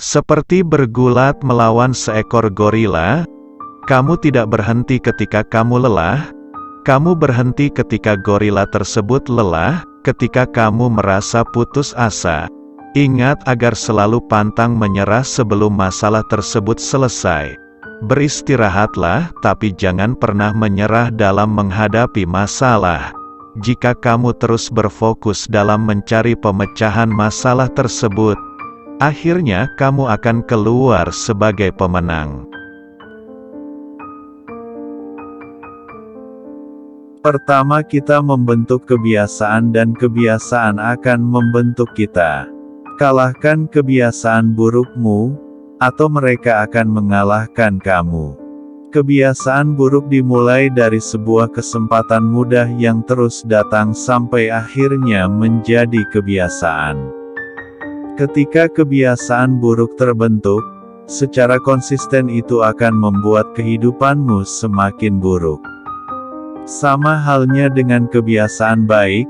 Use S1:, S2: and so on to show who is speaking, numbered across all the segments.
S1: Seperti bergulat melawan seekor gorila, kamu tidak berhenti ketika kamu lelah, kamu berhenti ketika gorila tersebut lelah, ketika kamu merasa putus asa. Ingat agar selalu pantang menyerah sebelum masalah tersebut selesai. Beristirahatlah, tapi jangan pernah menyerah dalam menghadapi masalah. Jika kamu terus berfokus dalam mencari pemecahan masalah tersebut, akhirnya kamu akan keluar sebagai pemenang.
S2: Pertama, kita membentuk kebiasaan dan kebiasaan akan membentuk kita. Kalahkan kebiasaan burukmu, atau mereka akan mengalahkan kamu. Kebiasaan buruk dimulai dari sebuah kesempatan mudah yang terus datang sampai akhirnya menjadi kebiasaan. Ketika kebiasaan buruk terbentuk, secara konsisten itu akan membuat kehidupanmu semakin buruk. Sama halnya dengan kebiasaan baik,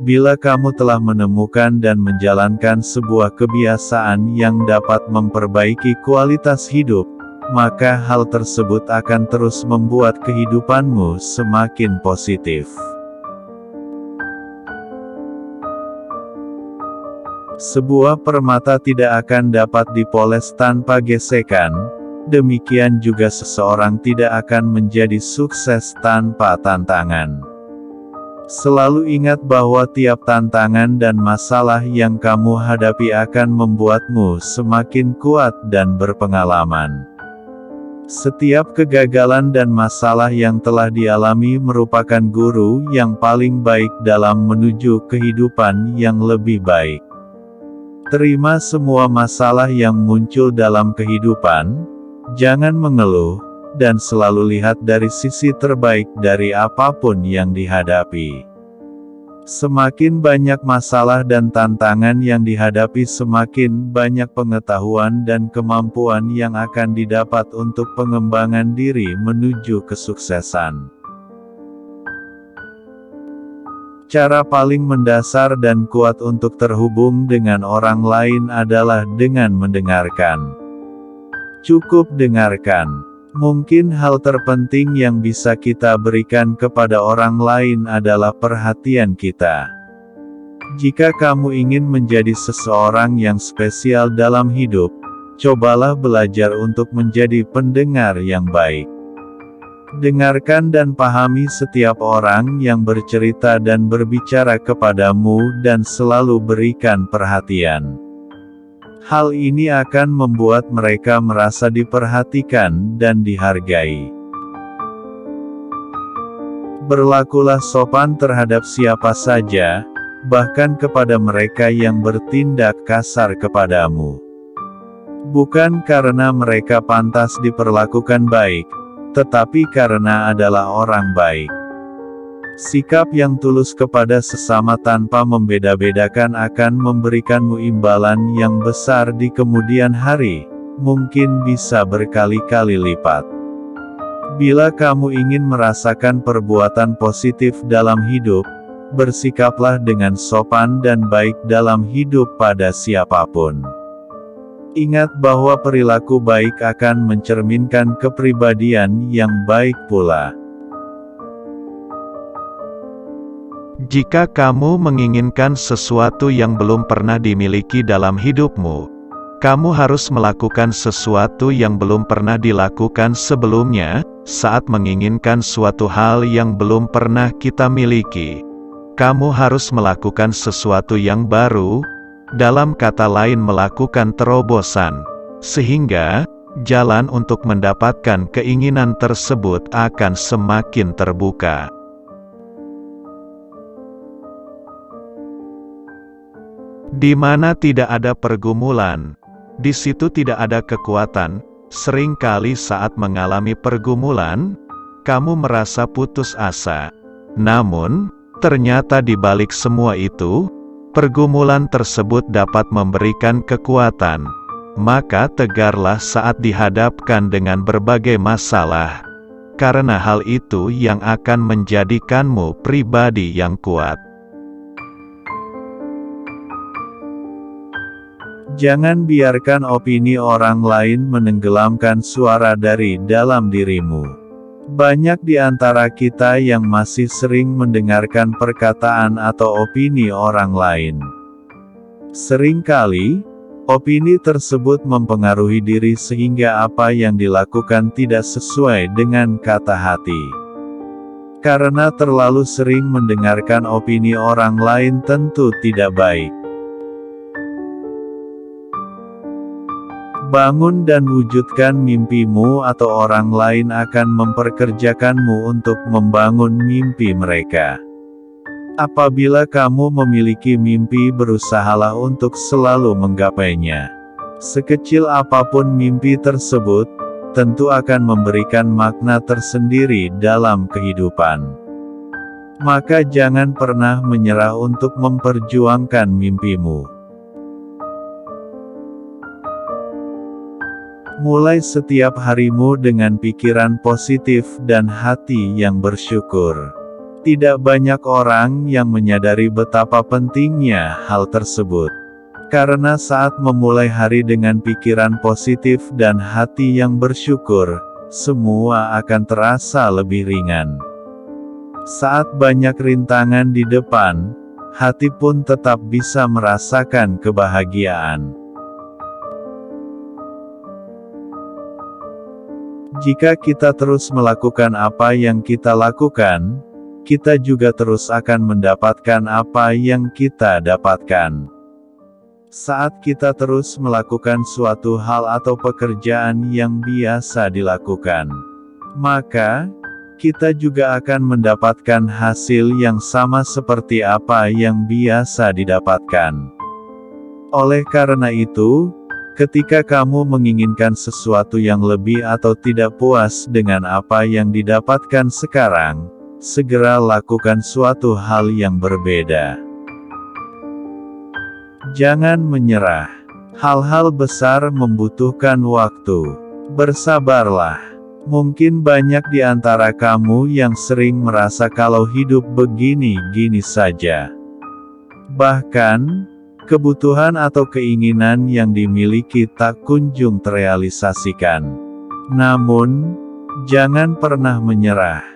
S2: bila kamu telah menemukan dan menjalankan sebuah kebiasaan yang dapat memperbaiki kualitas hidup, maka hal tersebut akan terus membuat kehidupanmu semakin positif. Sebuah permata tidak akan dapat dipoles tanpa gesekan, demikian juga seseorang tidak akan menjadi sukses tanpa tantangan. Selalu ingat bahwa tiap tantangan dan masalah yang kamu hadapi akan membuatmu semakin kuat dan berpengalaman. Setiap kegagalan dan masalah yang telah dialami merupakan guru yang paling baik dalam menuju kehidupan yang lebih baik. Terima semua masalah yang muncul dalam kehidupan, jangan mengeluh, dan selalu lihat dari sisi terbaik dari apapun yang dihadapi. Semakin banyak masalah dan tantangan yang dihadapi, semakin banyak pengetahuan dan kemampuan yang akan didapat untuk pengembangan diri menuju kesuksesan. Cara paling mendasar dan kuat untuk terhubung dengan orang lain adalah dengan mendengarkan. Cukup dengarkan. Mungkin hal terpenting yang bisa kita berikan kepada orang lain adalah perhatian kita. Jika kamu ingin menjadi seseorang yang spesial dalam hidup, cobalah belajar untuk menjadi pendengar yang baik. Dengarkan dan pahami setiap orang yang bercerita dan berbicara kepadamu dan selalu berikan perhatian. Hal ini akan membuat mereka merasa diperhatikan dan dihargai. Berlakulah sopan terhadap siapa saja, bahkan kepada mereka yang bertindak kasar kepadamu. Bukan karena mereka pantas diperlakukan baik, tetapi karena adalah orang baik. Sikap yang tulus kepada sesama tanpa membeda-bedakan akan memberikanmu imbalan yang besar di kemudian hari, mungkin bisa berkali-kali lipat. Bila kamu ingin merasakan perbuatan positif dalam hidup, bersikaplah dengan sopan dan baik dalam hidup pada siapapun. Ingat bahwa perilaku baik akan mencerminkan kepribadian yang baik pula.
S1: Jika kamu menginginkan sesuatu yang belum pernah dimiliki dalam hidupmu, kamu harus melakukan sesuatu yang belum pernah dilakukan sebelumnya. Saat menginginkan suatu hal yang belum pernah kita miliki, kamu harus melakukan sesuatu yang baru, dalam kata lain melakukan terobosan, sehingga jalan untuk mendapatkan keinginan tersebut akan semakin terbuka. Di mana tidak ada pergumulan, di situ tidak ada kekuatan. Seringkali saat mengalami pergumulan, kamu merasa putus asa. Namun, ternyata di balik semua itu, pergumulan tersebut dapat memberikan kekuatan. Maka tegarlah saat dihadapkan dengan berbagai masalah, karena hal itu yang akan menjadikanmu pribadi yang kuat.
S2: Jangan biarkan opini orang lain menenggelamkan suara dari dalam dirimu. Banyak di antara kita yang masih sering mendengarkan perkataan atau opini orang lain. Seringkali, opini tersebut mempengaruhi diri sehingga apa yang dilakukan tidak sesuai dengan kata hati. Karena terlalu sering mendengarkan opini orang lain tentu tidak baik. Bangun dan wujudkan mimpimu atau orang lain akan memperkerjakanmu untuk membangun mimpi mereka. Apabila kamu memiliki mimpi, berusahalah untuk selalu menggapainya. Sekecil apapun mimpi tersebut, tentu akan memberikan makna tersendiri dalam kehidupan. Maka jangan pernah menyerah untuk memperjuangkan mimpimu. Mulai setiap harimu dengan pikiran positif dan hati yang bersyukur. Tidak banyak orang yang menyadari betapa pentingnya hal tersebut. Karena saat memulai hari dengan pikiran positif dan hati yang bersyukur, semua akan terasa lebih ringan. Saat banyak rintangan di depan, hati pun tetap bisa merasakan kebahagiaan. Jika kita terus melakukan apa yang kita lakukan, kita juga terus akan mendapatkan apa yang kita dapatkan. Saat kita terus melakukan suatu hal atau pekerjaan yang biasa dilakukan, maka kita juga akan mendapatkan hasil yang sama seperti apa yang biasa didapatkan. Oleh karena itu, ketika kamu menginginkan sesuatu yang lebih atau tidak puas dengan apa yang didapatkan sekarang, segera lakukan suatu hal yang berbeda. Jangan menyerah. Hal-hal besar membutuhkan waktu. Bersabarlah. Mungkin banyak di antara kamu yang sering merasa kalau hidup begini-gini saja. Bahkan, kebutuhan atau keinginan yang dimiliki tak kunjung terrealisasikan. Namun, jangan pernah menyerah.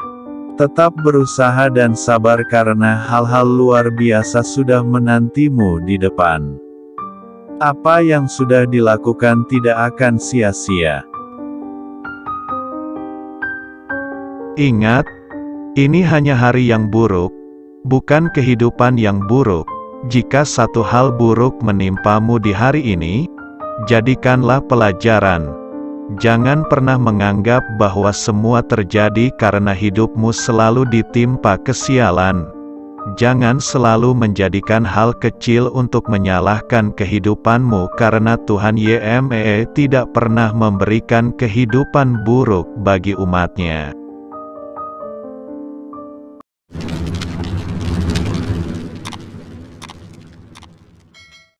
S2: Tetap berusaha dan sabar karena hal-hal luar biasa sudah menantimu di depan. Apa yang sudah dilakukan tidak akan sia-sia.
S1: Ingat, ini hanya hari yang buruk, bukan kehidupan yang buruk. Jika satu hal buruk menimpamu di hari ini, jadikanlah pelajaran. Jangan pernah menganggap bahwa semua terjadi karena hidupmu selalu ditimpa kesialan. Jangan selalu menjadikan hal kecil untuk menyalahkan kehidupanmu karena Tuhan YME tidak pernah memberikan kehidupan buruk bagi umatnya.